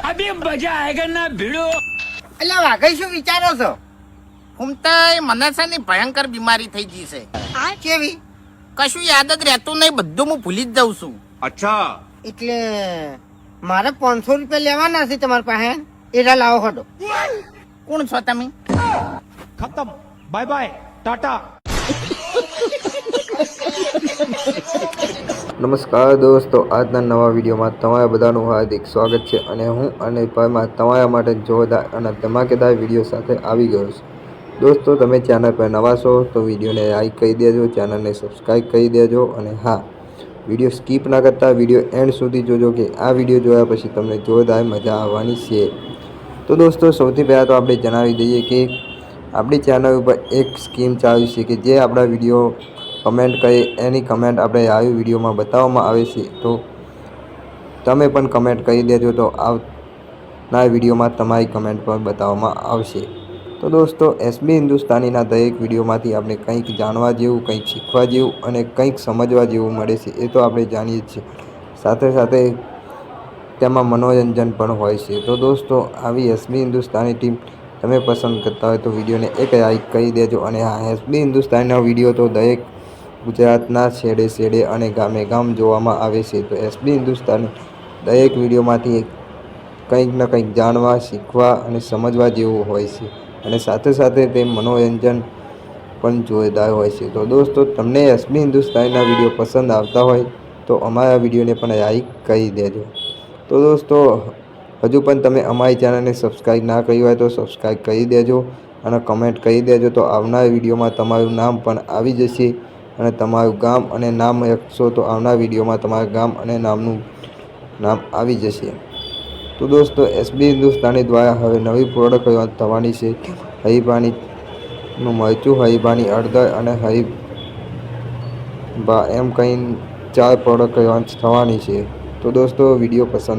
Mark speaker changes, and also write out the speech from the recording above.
Speaker 1: अभी मजा आएगा ना भिड़ो।
Speaker 2: એટલે વાઘઈ શું વિચારો છો?
Speaker 3: ઘૂમતા મને છે ને ભયંકર બીમારી થઈ ગઈ છે.
Speaker 2: કેવી?
Speaker 3: કશું યાદ જ રહેતું નહીં, બધું હું ભૂલી જ જાઉં છું.
Speaker 2: એટલે મારે 500 રૂપિયા લેવાના છે તમારી પાસે, એરા લાવો હટો.
Speaker 3: કોણ છો તમે?
Speaker 1: खत्म, बाय बाय, टाटा।
Speaker 4: નમસ્કાર દોસ્તો, આજના નવા વિડીયોમાં તમારા બધાનું હાર્દિક સ્વાગત છે. અને હું અનિલભાઈમાં તમારા માટે જોરદાર અને ધમાકેદાર વિડીયો સાથે આવી ગયો છું. દોસ્તો, તમે ચેનલ પર નવા છો તો વિડીયોને લાઈક કરી દેજો, ચેનલને સબસ્ક્રાઈબ કરી દેજો. અને હા, વિડીયો સ્કીપ ના કરતા વિડીયો એન્ડ સુધી જોજો કે આ વિડીયો જોયા પછી તમને જોરદાર મજા આવવાની છે. તો દોસ્તો, સૌથી પહેલાં તો આપણે જણાવી દઈએ કે આપણી ચેનલ ઉપર એક સ્કીમ ચાલુ છે કે જે આપણા વિડીયો કમેન્ટ કરી એની કમેન્ટ આપણે આવી વિડીયોમાં બતાવવામાં આવે છે. તો તમે પણ કમેન્ટ કરી દેજો, તો આવનાર વિડીયોમાં તમારી કમેન્ટ પણ બતાવવામાં આવશે. તો દોસ્તો, એસબી હિન્દુસ્તાનીના દરેક વિડીયોમાંથી આપણે કંઈક જાણવા જેવું, કંઈક શીખવા જેવું અને કંઈક સમજવા જેવું મળે છે, એ તો આપણે જાણીએ જ છીએ. સાથે સાથે તેમાં મનોરંજન પણ હોય છે. તો દોસ્તો, આવી એસબી હિન્દુસ્તાની ટીમ તમે પસંદ કરતા હોય તો વિડીયોને એક લાઈક કરી દેજો. અને હા, એસબી હિન્દુસ્તાનીના વિડીયો તો દરેક ગુજરાતના છેડે છેડે અને ગામે ગામ જોવામાં આવે છે. તો એસબી હિન્દુસ્તાની દરેક વિડીયોમાંથી કંઈક ને કંઈક જાણવા, શીખવા અને સમજવા જેવું હોય છે. અને સાથે સાથે તે મનોરંજન પણ જોરદાર હોય છે. તો દોસ્તો, તમને એસબી હિન્દુસ્તાનીના વિડીયો પસંદ આવતા હોય તો અમારા વિડીયોને પણ લાઈક કરી દેજો. તો દોસ્તો, હજુ પણ તમે અમારી ચેનલને સબસ્ક્રાઈબ ના કરી હોય તો સબસ્ક્રાઈબ કરી દેજો અને કમેન્ટ કરી દેજો. તો આવનાર વિડીયોમાં તમારું નામ પણ આવી જશે અને તમારું ગામ અને નામ લખશો તો આવનાર વિડીયોમાં તમારા ગામ અને નામનું નામ આવી જશે. તો દોસ્તો, એસબી હિન્દુસ્તાની દ્વારા હવે નવી પ્રોડક્ટ લોન્ચ થવાની છે. હરીબાણીનું મરચું, હરીબાણી હળદર અને હરીબા એમ કંઈ 4 પ્રોડક્ટ લોન્ચ થવાની છે. તો દોસ્તો, વિડીયો પસંદ